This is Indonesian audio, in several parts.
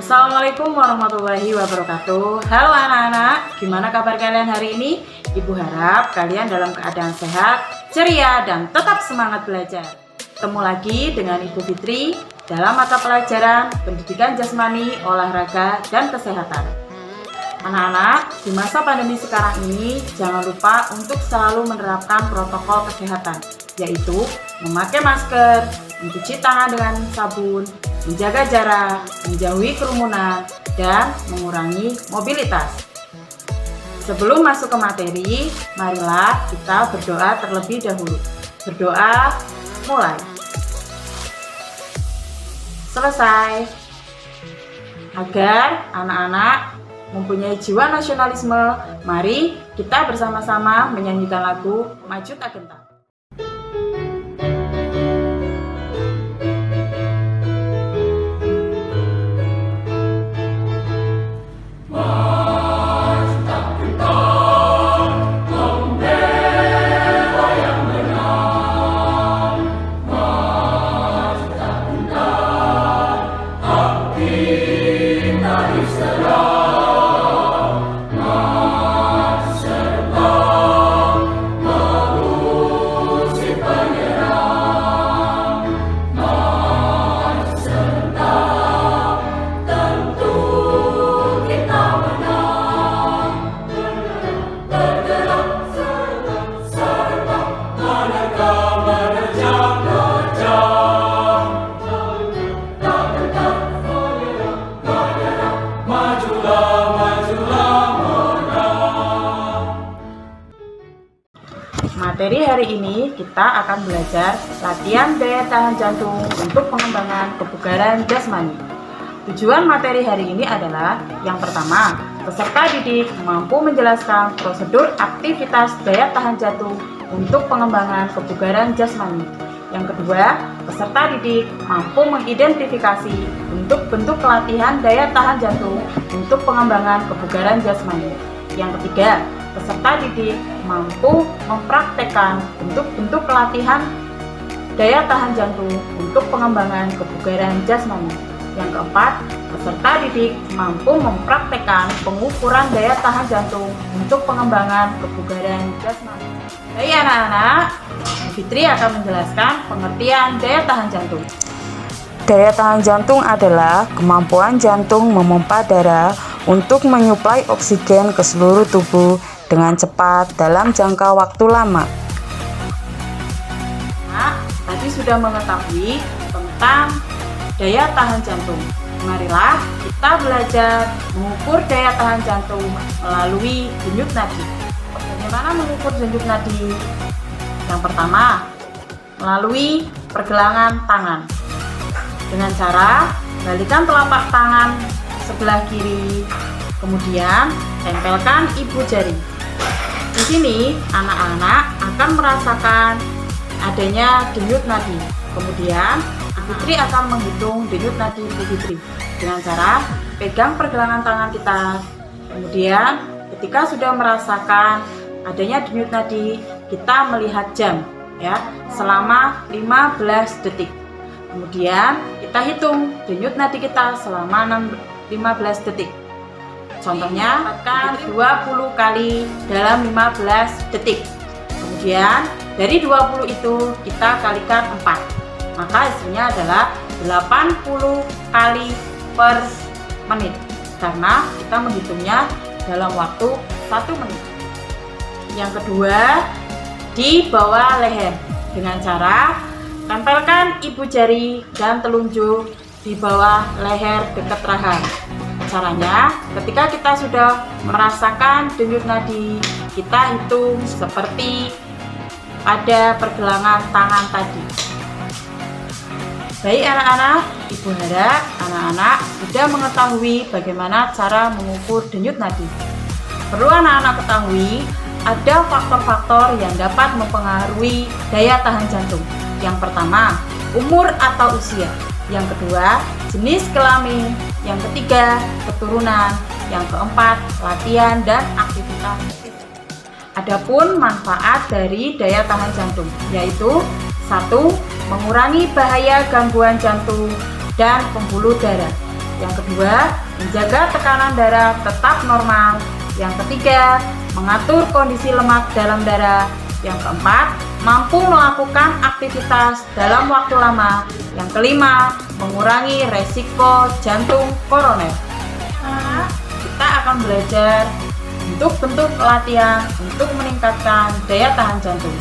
Assalamualaikum warahmatullahi wabarakatuh. Halo anak-anak, gimana kabar kalian hari ini? Ibu harap kalian dalam keadaan sehat, ceria, dan tetap semangat belajar. Ketemu lagi dengan Ibu Fitri dalam mata pelajaran Pendidikan Jasmani, Olahraga, dan Kesehatan. Anak-anak, di masa pandemi sekarang ini, jangan lupa untuk selalu menerapkan protokol kesehatan, yaitu memakai masker, mencuci tangan dengan sabun, menjaga jarak, menjauhi kerumunan, dan mengurangi mobilitas. Sebelum masuk ke materi, marilah kita berdoa terlebih dahulu. Berdoa, mulai. Selesai. Agar anak-anak mempunyai jiwa nasionalisme, mari kita bersama-sama menyanyikan lagu Maju Tak Gentar. Materi hari ini kita akan belajar latihan daya tahan jantung untuk pengembangan kebugaran jasmani. Tujuan materi hari ini adalah yang pertama, peserta didik mampu menjelaskan prosedur aktivitas daya tahan jantung untuk pengembangan kebugaran jasmani. Yang kedua, peserta didik mampu mengidentifikasi bentuk-bentuk latihan daya tahan jantung untuk pengembangan kebugaran jasmani. Yang ketiga, peserta didik mampu mempraktekkan bentuk-bentuk latihan daya tahan jantung untuk pengembangan kebugaran jasmani. Yang keempat, peserta didik mampu mempraktekkan pengukuran daya tahan jantung untuk pengembangan kebugaran jasmani. Baik anak-anak, Fitri akan menjelaskan pengertian daya tahan jantung. Daya tahan jantung adalah kemampuan jantung memompa darah untuk menyuplai oksigen ke seluruh tubuh dengan cepat dalam jangka waktu lama. Nah, tadi sudah mengetahui tentang daya tahan jantung. Marilah kita belajar mengukur daya tahan jantung melalui denyut nadi. Bagaimana mengukur denyut nadi? Yang pertama, melalui pergelangan tangan. Dengan cara balikan telapak tangan sebelah kiri, kemudian tempelkan ibu jari. Di sini anak-anak akan merasakan adanya denyut nadi. Kemudian Fitri akan menghitung denyut nadi Fitri dengan cara pegang pergelangan tangan kita. Kemudian ketika sudah merasakan adanya denyut nadi, kita melihat jam ya selama 15 detik. Kemudian kita hitung denyut nadi kita selama 15 detik. Contohnya, akan 20 kali dalam 15 detik. Kemudian, dari 20 itu kita kalikan 4. Maka hasilnya adalah 80 kali per menit. Karena kita menghitungnya dalam waktu 1 menit. Yang kedua, di bawah leher. Dengan cara tempelkan ibu jari dan telunjuk di bawah leher dekat rahang. Caranya, ketika kita sudah merasakan denyut nadi, kita hitung seperti pada pergelangan tangan tadi. Baik anak-anak, Ibu harap anak-anak sudah mengetahui bagaimana cara mengukur denyut nadi. Perlu anak-anak ketahui, ada faktor-faktor yang dapat mempengaruhi daya tahan jantung. Yang pertama, umur atau usia. Yang kedua, jenis kelamin. Yang ketiga, keturunan. Yang keempat, latihan dan aktivitas. Adapun manfaat dari daya tahan jantung, yaitu 1. Mengurangi bahaya gangguan jantung dan pembuluh darah. Yang kedua, menjaga tekanan darah tetap normal. Yang ketiga, mengatur kondisi lemak dalam darah. Yang keempat, mampu melakukan aktivitas dalam waktu lama. Yang kelima, mengurangi resiko jantung koroner. Nah, kita akan belajar bentuk-bentuk latihan untuk meningkatkan daya tahan jantung.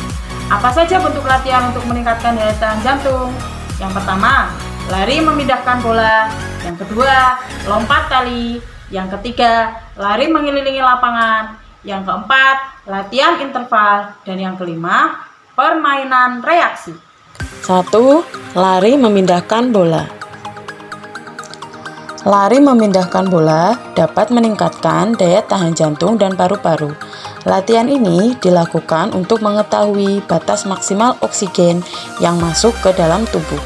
Apa saja bentuk latihan untuk meningkatkan daya tahan jantung? Yang pertama, lari memindahkan bola. Yang kedua, lompat tali. Yang ketiga, lari mengelilingi lapangan. Yang keempat, latihan interval. Dan yang kelima, permainan reaksi. 1. Lari memindahkan bola. Lari memindahkan bola dapat meningkatkan daya tahan jantung dan paru-paru. Latihan ini dilakukan untuk mengetahui batas maksimal oksigen yang masuk ke dalam tubuh.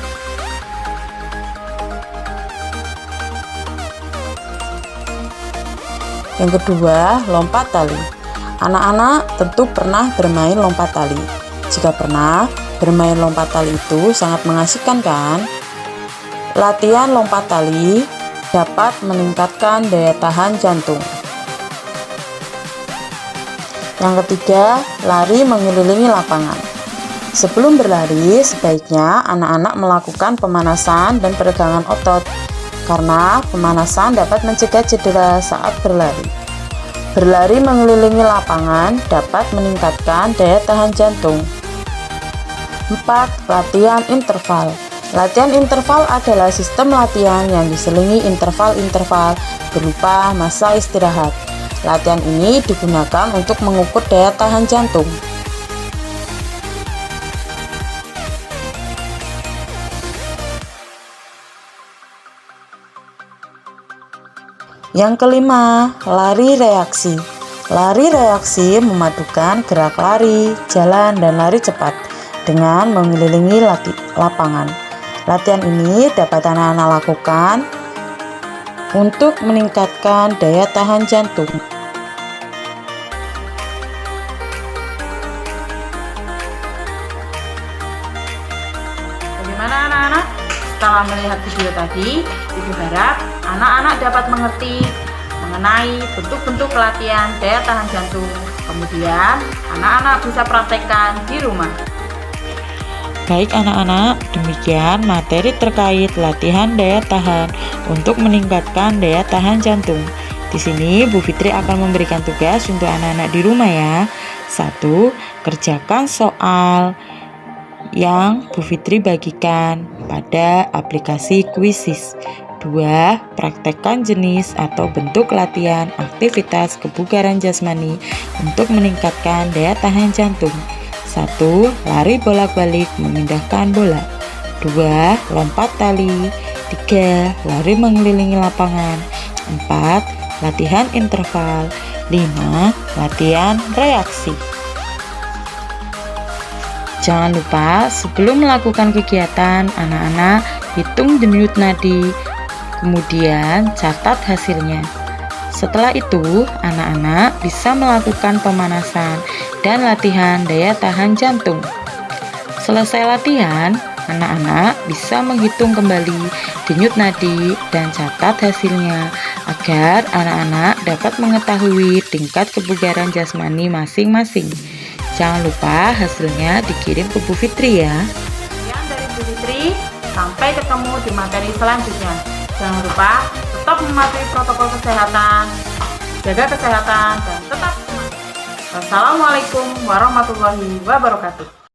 Yang kedua, lompat tali. Anak-anak tentu pernah bermain lompat tali. Jika pernah, bermain lompat tali itu sangat mengasihkan kan? Latihan lompat tali dapat meningkatkan daya tahan jantung. Yang ketiga, lari mengelilingi lapangan. Sebelum berlari, sebaiknya anak-anak melakukan pemanasan dan peregangan otot, karena pemanasan dapat mencegah cedera saat berlari. Berlari mengelilingi lapangan dapat meningkatkan daya tahan jantung. 4. Latihan interval. Latihan interval adalah sistem latihan yang diselingi interval-interval berupa masa istirahat. Latihan ini digunakan untuk mengukur daya tahan jantung. Yang kelima, lari reaksi. Lari reaksi memadukan gerak lari, jalan, dan lari cepat dengan mengelilingi lapangan. Latihan ini dapat anak-anak lakukan untuk meningkatkan daya tahan jantung. Bagaimana anak-anak? Setelah melihat video tadi, Ibu harap anak-anak dapat mengerti mengenai bentuk-bentuk latihan daya tahan jantung. Kemudian, anak-anak bisa praktekkan di rumah. Baik anak-anak, demikian materi terkait latihan daya tahan untuk meningkatkan daya tahan jantung. Di sini Bu Fitri akan memberikan tugas untuk anak-anak di rumah ya. 1. Kerjakan soal yang Bu Fitri bagikan pada aplikasi Quizzes. 2. Praktekkan jenis atau bentuk latihan aktivitas kebugaran jasmani untuk meningkatkan daya tahan jantung. 1. Lari bolak-balik memindahkan bola. 2. Lompat tali. 3. Lari mengelilingi lapangan. 4. Latihan interval. 5. Latihan reaksi. Jangan lupa sebelum melakukan kegiatan, anak-anak hitung denyut nadi, kemudian catat hasilnya. Setelah itu, anak-anak bisa melakukan pemanasan dan latihan daya tahan jantung. Selesai latihan, anak-anak bisa menghitung kembali denyut nadi dan catat hasilnya agar anak-anak dapat mengetahui tingkat kebugaran jasmani masing-masing. Jangan lupa hasilnya dikirim ke Bu Fitri ya. Sekian dari Bu Fitri, sampai ketemu di materi selanjutnya. Jangan lupa tetap mematuhi protokol kesehatan, jaga kesehatan, dan tetap semangat. Wassalamualaikum warahmatullahi wabarakatuh.